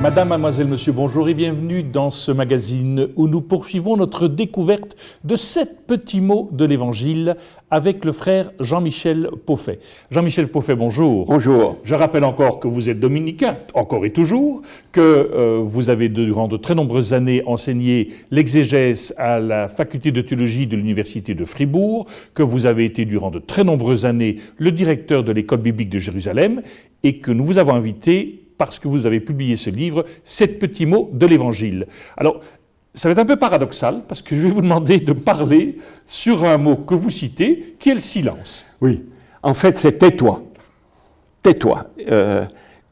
Madame, mademoiselle, monsieur, bonjour et bienvenue dans ce magazine où nous poursuivons notre découverte de 7 petits mots de l'Évangile avec le frère Jean-Michel Pauffet. Jean-Michel Pauffet, bonjour. Bonjour. Je rappelle encore que vous êtes dominicain, encore et toujours, que vous avez durant de très nombreuses années enseigné l'exégèse à la faculté de théologie de l'université de Fribourg, que vous avez été durant de très nombreuses années le directeur de l'école biblique de Jérusalem et que nous vous avons invité parce que vous avez publié ce livre, 7 petits mots de l'Évangile. Alors, ça va être un peu paradoxal, parce que je vais vous demander de parler sur un mot que vous citez, qui est le silence. Oui, en fait, c'est tais-toi. Tais-toi,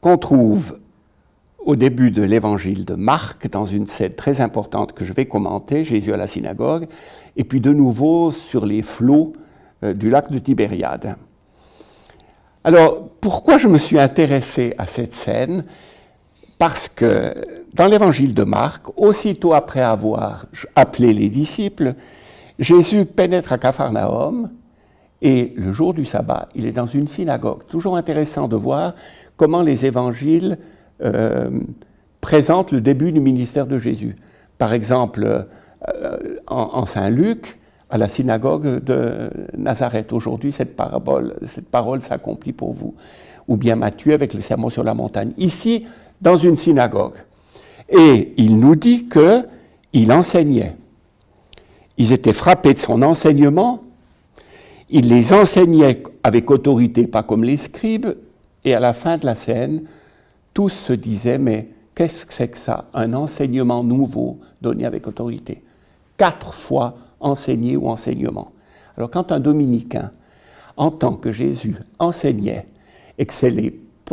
qu'on trouve au début de l'Évangile de Marc, dans une scène très importante que je vais commenter, Jésus à la synagogue, et puis de nouveau sur les flots du lac de Tibériade. Alors, pourquoi je me suis intéressé à cette scène? Parce que dans l'évangile de Marc, aussitôt après avoir appelé les disciples, Jésus pénètre à Capharnaüm et le jour du sabbat, il est dans une synagogue. Toujours intéressant de voir comment les évangiles présentent le début du ministère de Jésus. Par exemple, en Saint-Luc, à la synagogue de Nazareth. Aujourd'hui, cette parole s'accomplit pour vous. Ou bien Matthieu avec le sermon sur la montagne. Ici, dans une synagogue. Et il nous dit qu'il enseignait. Ils étaient frappés de son enseignement. Il les enseignait avec autorité, pas comme les scribes. Et à la fin de la scène, tous se disaient, mais qu'est-ce que c'est que ça? Un enseignement nouveau donné avec autorité. 4 fois enseigner ou enseignement. Alors quand un dominicain entend que Jésus enseignait et que c'est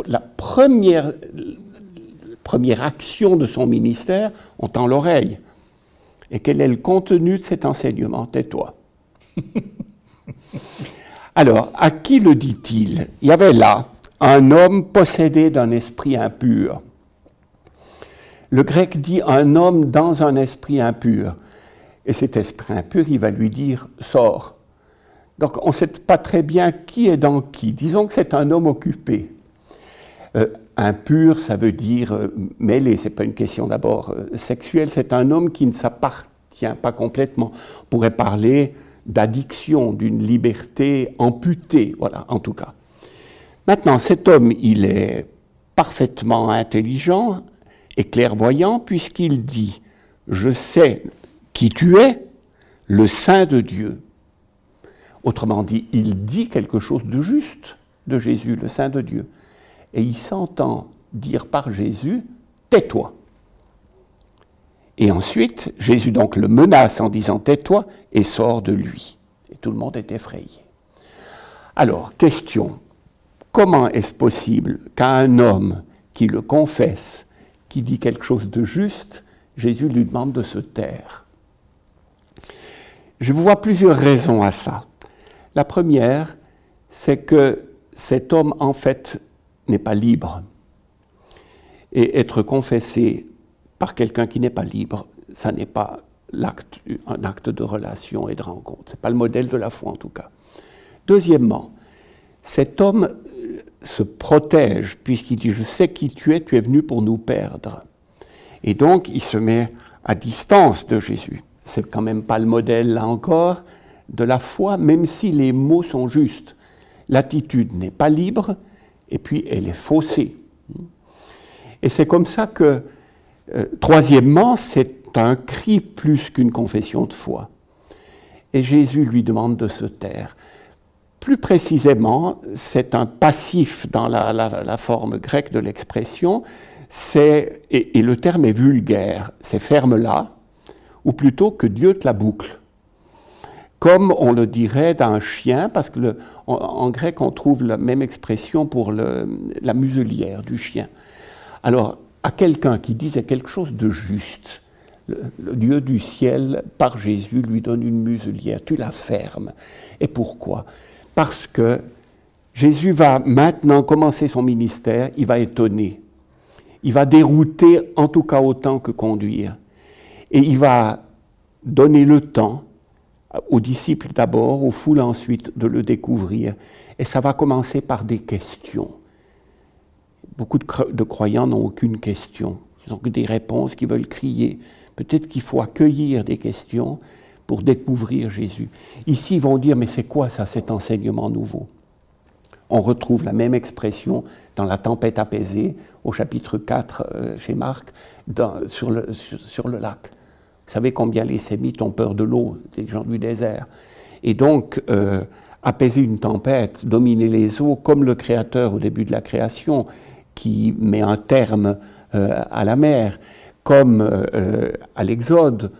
la première action de son ministère, on tend l'oreille. Et quel est le contenu de cet enseignement? Tais-toi. Alors, à qui le dit-il? Il y avait là un homme possédé d'un esprit impur. Le grec dit un homme dans un esprit impur. Et cet esprit impur, il va lui dire « sors ». Donc on ne sait pas très bien qui est dans qui. Disons que c'est un homme occupé. Impur, ça veut dire mêlé, ce n'est pas une question d'abord sexuelle, c'est un homme qui ne s'appartient pas complètement. On pourrait parler d'addiction, d'une liberté amputée, voilà, en tout cas. Maintenant, cet homme, il est parfaitement intelligent et clairvoyant puisqu'il dit « je sais » qui tu es, le Saint de Dieu. Autrement dit, il dit quelque chose de juste de Jésus, le Saint de Dieu. Et il s'entend dire par Jésus, tais-toi. Et ensuite, Jésus donc le menace en disant tais-toi et sort de lui. Et tout le monde est effrayé. Alors, question, comment est-ce possible qu'à un homme qui le confesse, qui dit quelque chose de juste, Jésus lui demande de se taire? Je vois plusieurs raisons à ça. La première, c'est que cet homme, en fait, n'est pas libre. Et être confessé par quelqu'un qui n'est pas libre, ça n'est pas un acte de relation et de rencontre. Ce n'est pas le modèle de la foi, en tout cas. Deuxièmement, cet homme se protège, puisqu'il dit « je sais qui tu es venu pour nous perdre ». Et donc, il se met à distance de Jésus. C'est quand même pas le modèle, là encore, de la foi, même si les mots sont justes. L'attitude n'est pas libre, et puis elle est faussée. Et c'est comme ça que, troisièmement, c'est un cri plus qu'une confession de foi. Et Jésus lui demande de se taire. Plus précisément, c'est un passif dans la forme grecque de l'expression, et le terme est vulgaire, c'est « ferme-la », ou plutôt que Dieu te la boucle. Comme on le dirait d'un chien, parce que en grec on trouve la même expression pour la muselière du chien. Alors, à quelqu'un qui disait quelque chose de juste, le Dieu du ciel, par Jésus, lui donne une muselière, tu la fermes. Et pourquoi? Parce que Jésus va maintenant commencer son ministère, il va étonner. Il va dérouter en tout cas autant que conduire. Et il va donner le temps aux disciples d'abord, aux foules ensuite, de le découvrir. Et ça va commencer par des questions. Beaucoup de croyants n'ont aucune question. Ils n'ont que des réponses qui veulent crier. Peut-être qu'il faut accueillir des questions pour découvrir Jésus. Ici, ils vont dire, mais c'est quoi ça, cet enseignement nouveau? On retrouve la même expression dans la tempête apaisée, au chapitre 4 chez Marc, sur le lac. Vous savez combien les Sémites ont peur de l'eau, les gens du désert. Et donc, apaiser une tempête, dominer les eaux, comme le Créateur au début de la création, qui met un terme à la mer, comme à l'Exode,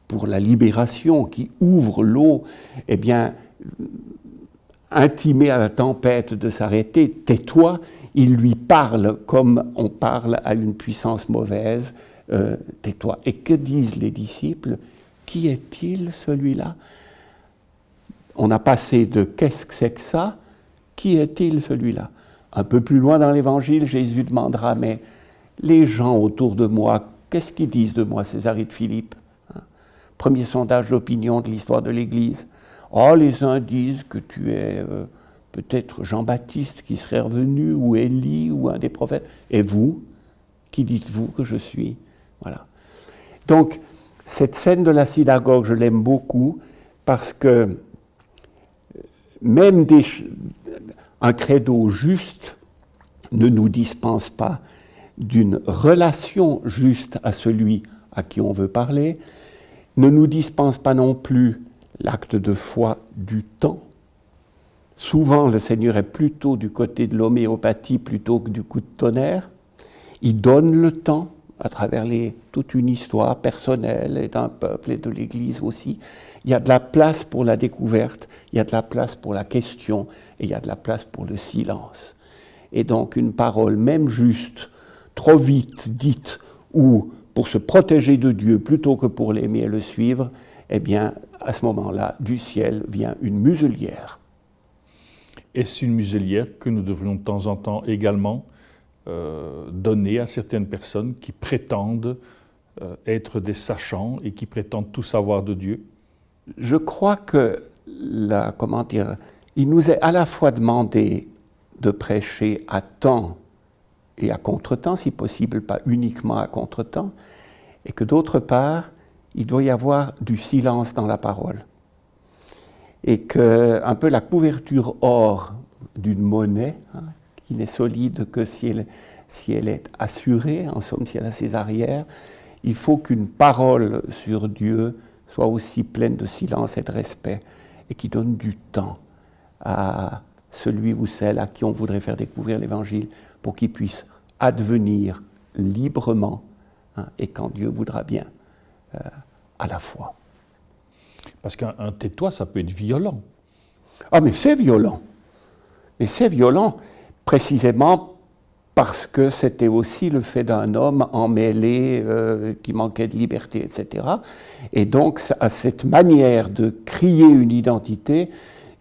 pour la libération, qui ouvre l'eau, eh bien, intimer à la tempête de s'arrêter, tais-toi, il lui parle comme on parle à une puissance mauvaise, tais-toi. Et que disent les disciples? Qui est-il celui-là? On a passé de qu'est-ce que c'est que ça? Qui est-il celui-là? Un peu plus loin dans l'Évangile, Jésus demandera, mais les gens autour de moi, qu'est-ce qu'ils disent de moi, Césarée de Philippe? Premier sondage d'opinion de l'histoire de l'Église. Oh, les uns disent que tu es peut-être Jean-Baptiste qui serait revenu, ou Élie, ou un des prophètes. Et vous, qui dites-vous que je suis? Voilà. Donc, cette scène de la synagogue, je l'aime beaucoup, parce que même un credo juste ne nous dispense pas d'une relation juste à celui à qui on veut parler, ne nous dispense pas non plus l'acte de foi du temps. Souvent, le Seigneur est plutôt du côté de l'homéopathie plutôt que du coup de tonnerre. Il donne le temps à travers toute une histoire personnelle et d'un peuple et de l'Église aussi. Il y a de la place pour la découverte, il y a de la place pour la question et il y a de la place pour le silence. Et donc une parole, même juste, trop vite dite ou pour se protéger de Dieu plutôt que pour l'aimer et le suivre, eh bien, à ce moment-là, du ciel vient une muselière. Est-ce une muselière que nous devrions de temps en temps également donner à certaines personnes qui prétendent être des sachants et qui prétendent tout savoir de Dieu? Je crois que, il nous est à la fois demandé de prêcher à temps et à contre-temps, si possible, pas uniquement à contre-temps, et que d'autre part, il doit y avoir du silence dans la parole. Et que, un peu la couverture or d'une monnaie, qui n'est solide que si elle est assurée, en somme, si elle a ses arrières, il faut qu'une parole sur Dieu soit aussi pleine de silence et de respect, et qui donne du temps à celui ou celle à qui on voudrait faire découvrir l'Évangile, pour qu'il puisse advenir librement, et quand Dieu voudra bien, à la fois. Parce qu'un tais-toi, ça peut être violent. Ah, mais c'est violent. Mais c'est violent, précisément parce que c'était aussi le fait d'un homme emmêlé, qui manquait de liberté, etc. Et donc, à cette manière de crier une identité,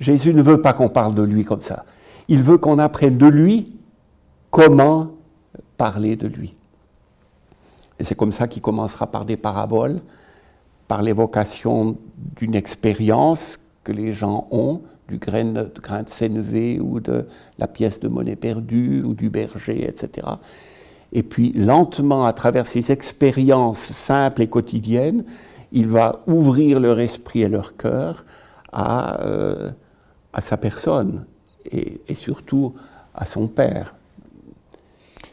Jésus ne veut pas qu'on parle de lui comme ça. Il veut qu'on apprenne de lui comment parler de lui. Et c'est comme ça qu'il commencera par des paraboles, par l'évocation d'une expérience que les gens ont, du grain de sénévé ou de la pièce de monnaie perdue ou du berger, etc. Et puis lentement, à travers ces expériences simples et quotidiennes, il va ouvrir leur esprit et leur cœur à sa personne et surtout à son Père.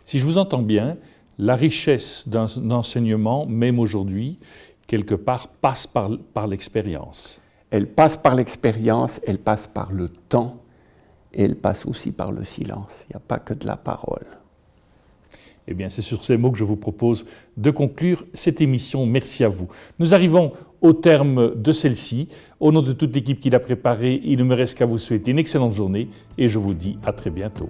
Si je vous entends bien, la richesse d'un enseignement, même aujourd'hui, quelque part, passe par l'expérience. Elle passe par l'expérience, elle passe par le temps, et elle passe aussi par le silence. Il n'y a pas que de la parole. Eh bien, c'est sur ces mots que je vous propose de conclure cette émission. Merci à vous. Nous arrivons au terme de celle-ci. Au nom de toute l'équipe qui l'a préparée, il ne me reste qu'à vous souhaiter une excellente journée et je vous dis à très bientôt.